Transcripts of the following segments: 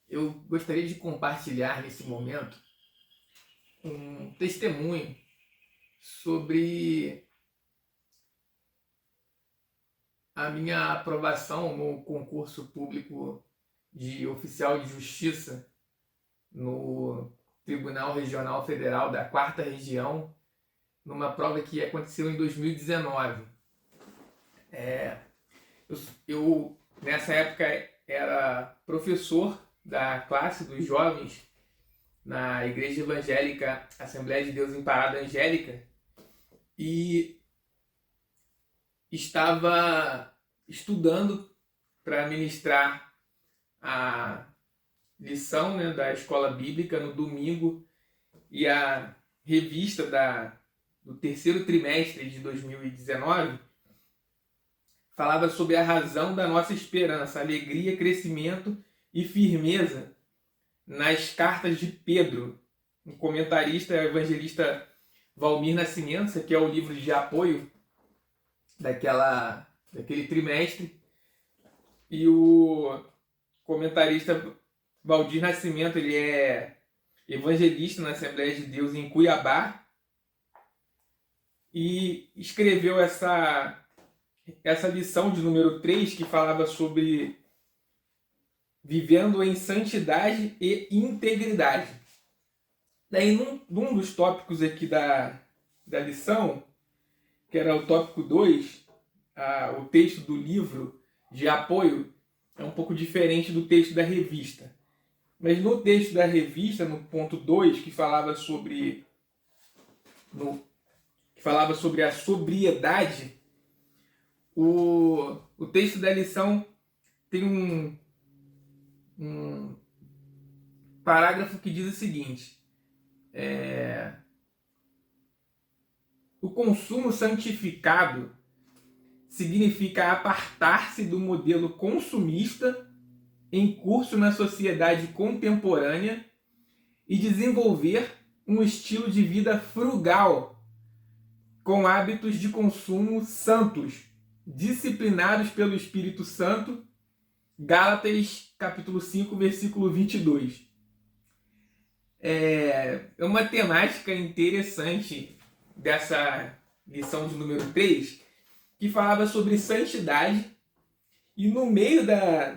Eu gostaria de compartilhar nesse momento um testemunho sobre a minha aprovação no concurso público de oficial de justiça no Tribunal Regional Federal da 4ª Região, numa prova que aconteceu em 2019. Eu nessa época, era professor da classe dos jovens na Igreja Evangélica Assembleia de Deus em Parada Angélica e estava estudando para ministrar a lição, né, da escola bíblica no domingo, e a revista do terceiro trimestre de 2019 falava sobre a razão da nossa esperança, alegria, crescimento e firmeza nas cartas de Pedro. Um comentarista, o evangelista Valmir Nascimento, que é o livro de apoio daquele trimestre, e o comentarista Valdir Nascimento, ele é evangelista na Assembleia de Deus em Cuiabá e escreveu essa lição de número 3, que falava sobre vivendo em santidade e integridade. Daí, num dos tópicos aqui da lição, que era o tópico 2, o texto do livro de apoio é um pouco diferente do texto da revista. Mas no texto da revista, no ponto 2, que falava sobre a sobriedade, o texto da lição tem um parágrafo que diz o seguinte: o consumo santificado significa apartar-se do modelo consumista em curso na sociedade contemporânea e desenvolver um estilo de vida frugal, com hábitos de consumo santos, disciplinados pelo Espírito Santo. Gálatas capítulo 5, versículo 22. É uma temática interessante dessa lição de número 3, que falava sobre santidade, e no meio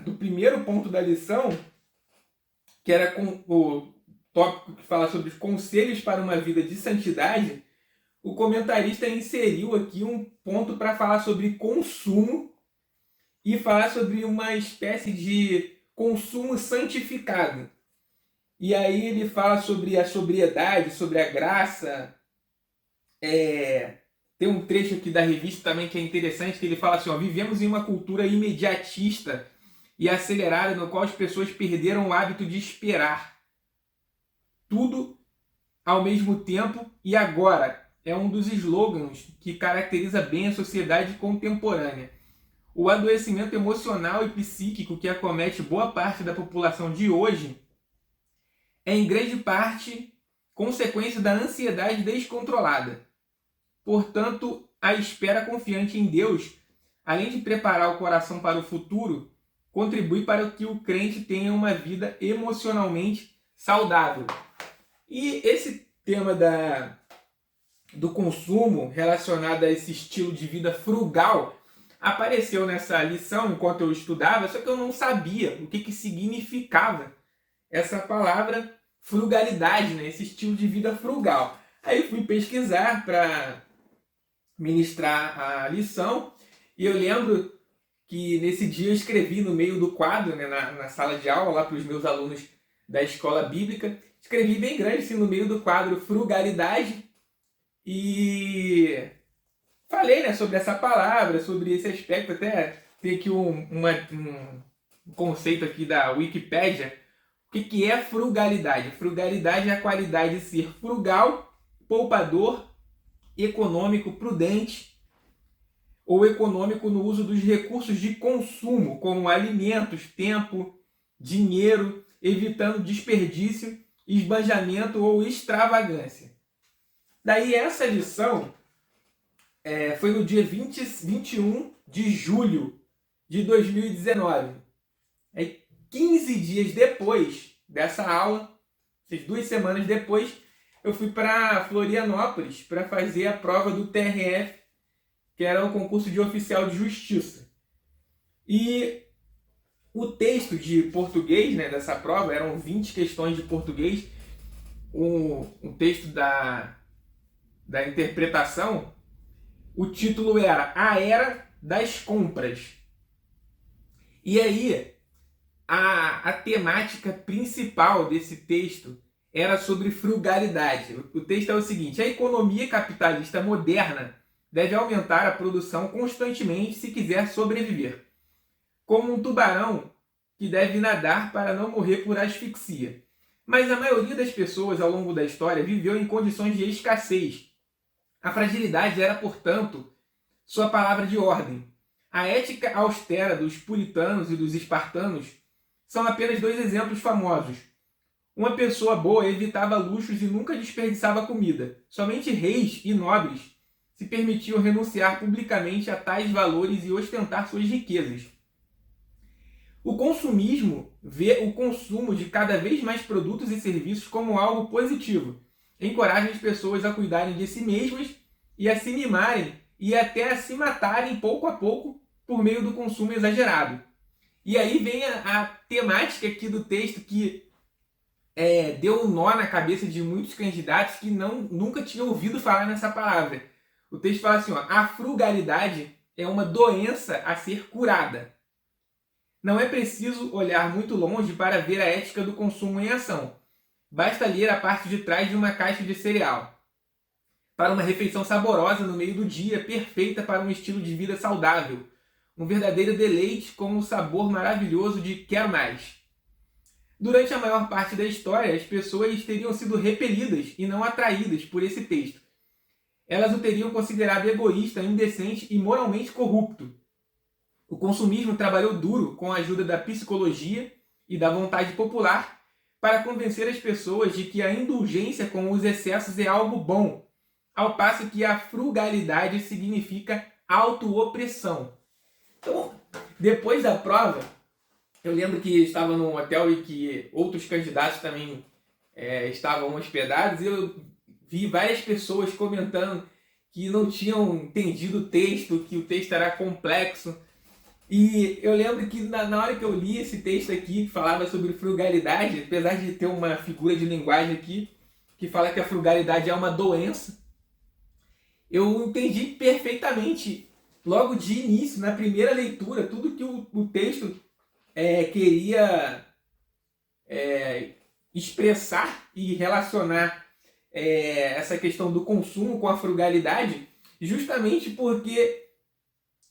do primeiro ponto da lição, que era com o tópico que fala sobre os conselhos para uma vida de santidade, o comentarista inseriu aqui um ponto para falar sobre consumo e falar sobre uma espécie de consumo santificado. E aí ele fala sobre a sobriedade, sobre a graça. Tem um trecho aqui da revista também que é interessante, que ele fala assim: vivemos em uma cultura imediatista e acelerada, no qual as pessoas perderam o hábito de esperar tudo ao mesmo tempo e agora. É um dos slogans que caracteriza bem a sociedade contemporânea. O adoecimento emocional e psíquico que acomete boa parte da população de hoje é, em grande parte, consequência da ansiedade descontrolada. Portanto, a espera confiante em Deus, além de preparar o coração para o futuro, contribui para que o crente tenha uma vida emocionalmente saudável. E esse tema do consumo relacionado a esse estilo de vida frugal apareceu nessa lição enquanto eu estudava, só que eu não sabia o que significava essa palavra frugalidade, né? Esse estilo de vida frugal. Aí eu fui pesquisar para ministrar a lição, e eu lembro que nesse dia eu escrevi no meio do quadro, né, na sala de aula, lá para os meus alunos da escola bíblica, escrevi bem grande assim, no meio do quadro frugalidade, e falei, né, sobre essa palavra, sobre esse aspecto. Até tem aqui um conceito aqui da Wikipédia. O que é frugalidade? Frugalidade é a qualidade de ser frugal, poupador, econômico, prudente ou econômico no uso dos recursos de consumo, como alimentos, tempo, dinheiro, evitando desperdício, esbanjamento ou extravagância. Daí essa lição foi no dia 21 de julho de 2019. 15 dias depois dessa aula, 2 semanas depois, eu fui para Florianópolis para fazer a prova do TRF, que era o concurso de oficial de justiça. E o texto de português, né, dessa prova, eram 20 questões de português, um texto da interpretação, o título era A Era das Compras. E aí, a temática principal desse texto era sobre frugalidade. O texto é o seguinte: a economia capitalista moderna deve aumentar a produção constantemente se quiser sobreviver, como um tubarão que deve nadar para não morrer por asfixia. Mas a maioria das pessoas ao longo da história viveu em condições de escassez. A fragilidade era, portanto, sua palavra de ordem. A ética austera dos puritanos e dos espartanos são apenas 2 exemplos famosos. Uma pessoa boa evitava luxos e nunca desperdiçava comida. Somente reis e nobres se permitiam renunciar publicamente a tais valores e ostentar suas riquezas. O consumismo vê o consumo de cada vez mais produtos e serviços como algo positivo. Encoraja as pessoas a cuidarem de si mesmas e a se mimarem e até a se matarem pouco a pouco por meio do consumo exagerado. E aí vem a temática aqui do texto que deu um nó na cabeça de muitos candidatos que nunca tinham ouvido falar nessa palavra. O texto fala assim, ó: a frugalidade é uma doença a ser curada. Não é preciso olhar muito longe para ver a ética do consumo em ação. Basta ler a parte de trás de uma caixa de cereal. Para uma refeição saborosa no meio do dia, perfeita para um estilo de vida saudável. Um verdadeiro deleite com o sabor maravilhoso de quero mais. Durante a maior parte da história, as pessoas teriam sido repelidas e não atraídas por esse texto. Elas o teriam considerado egoísta, indecente e moralmente corrupto. O consumismo trabalhou duro com a ajuda da psicologia e da vontade popular para convencer as pessoas de que a indulgência com os excessos é algo bom, ao passo que a frugalidade significa autoopressão. Então, depois da prova, eu lembro que estava num hotel e que outros candidatos também estavam hospedados, e eu vi várias pessoas comentando que não tinham entendido o texto, que o texto era complexo. E eu lembro que na hora que eu li esse texto aqui, que falava sobre frugalidade, apesar de ter uma figura de linguagem aqui, que fala que a frugalidade é uma doença, eu entendi perfeitamente, logo de início, na primeira leitura, tudo que o texto queria expressar e relacionar essa questão do consumo com a frugalidade, justamente porque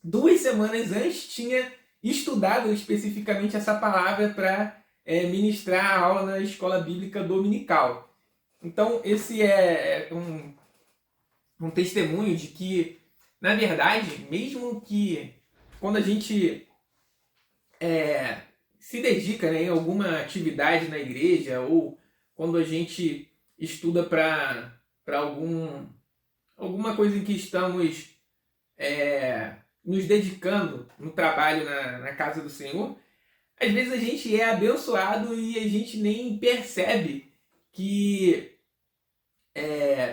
2 semanas antes tinha estudado especificamente essa palavra para ministrar a aula na escola bíblica dominical. Então esse é um testemunho de que, na verdade, mesmo que quando a gente se dedica, né, em alguma atividade na igreja, ou quando a gente estuda para alguma coisa em que estamos nos dedicando no trabalho na casa do Senhor, às vezes a gente é abençoado e a gente nem percebe que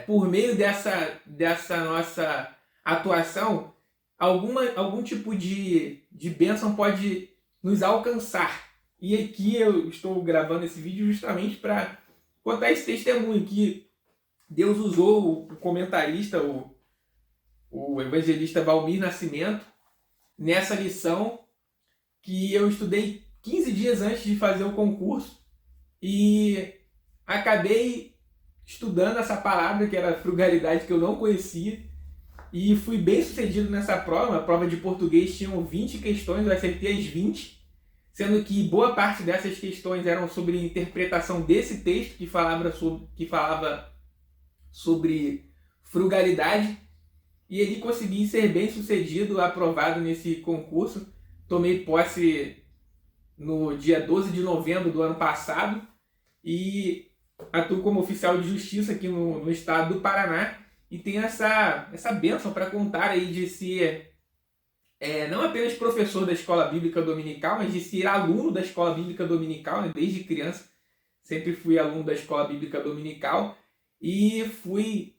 por meio dessa nossa atuação, algum tipo de bênção pode nos alcançar. E aqui eu estou gravando esse vídeo justamente para contar esse testemunho que Deus usou o comentarista, o evangelista Valmir Nascimento, nessa lição que eu estudei 15 dias antes de fazer o concurso e acabei estudando essa palavra que era frugalidade, que eu não conhecia, e fui bem sucedido nessa prova. A prova de português tinha 20 questões, eu acertei as 20, sendo que boa parte dessas questões eram sobre a interpretação desse texto que falava sobre frugalidade, e ele consegui ser bem sucedido, aprovado nesse concurso. Tomei posse no dia 12 de novembro do ano passado e atuo como oficial de justiça aqui no estado do Paraná, e tenho essa bênção para contar aí de ser não apenas professor da escola bíblica dominical, mas de ser aluno da escola bíblica dominical, né? Desde criança sempre fui aluno da escola bíblica dominical e fui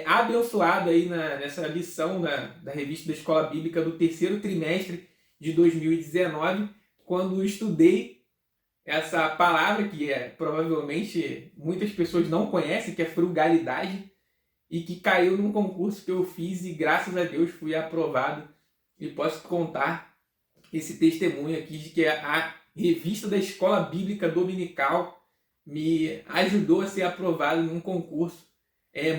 abençoado aí nessa lição da revista da escola bíblica do terceiro trimestre de 2019, quando estudei essa palavra que provavelmente muitas pessoas não conhecem, que é frugalidade, e que caiu num concurso que eu fiz e graças a Deus fui aprovado. E posso contar esse testemunho aqui de que a revista da escola bíblica dominical me ajudou a ser aprovado num concurso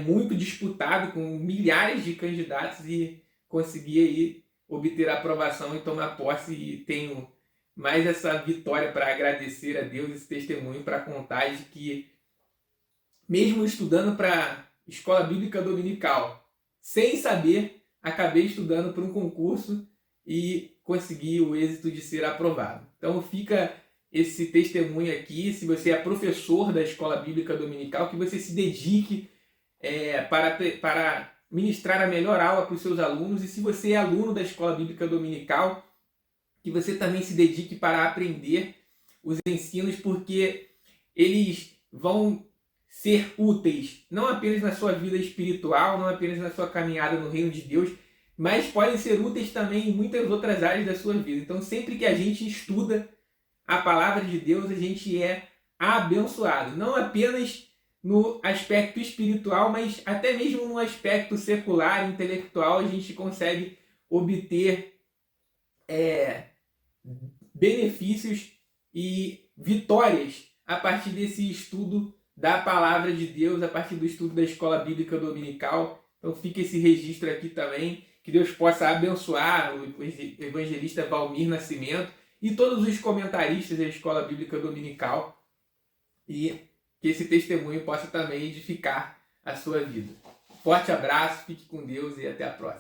muito disputado, com milhares de candidatos, e consegui aí obter a aprovação e tomar posse, e tenho mais essa vitória para agradecer a Deus, esse testemunho para contar de que mesmo estudando para escola bíblica dominical, sem saber, acabei estudando para um concurso e consegui o êxito de ser aprovado. Então fica esse testemunho aqui, se você é professor da escola bíblica dominical, que você se dedique para ministrar a melhor aula para os seus alunos, e se você é aluno da escola bíblica dominical, que você também se dedique para aprender os ensinos, porque eles vão ser úteis não apenas na sua vida espiritual, não apenas na sua caminhada no reino de Deus, mas podem ser úteis também em muitas outras áreas da sua vida. Então, sempre que a gente estuda a palavra de Deus, a gente é abençoado, não apenas no aspecto espiritual, mas até mesmo no aspecto secular, intelectual, a gente consegue obter benefícios e vitórias a partir desse estudo da palavra de Deus, a partir do estudo da escola bíblica dominical. Então fica esse registro aqui também, que Deus possa abençoar o evangelista Valmir Nascimento e todos os comentaristas da escola bíblica dominical, e que esse testemunho possa também edificar a sua vida. Forte abraço, fique com Deus e até a próxima.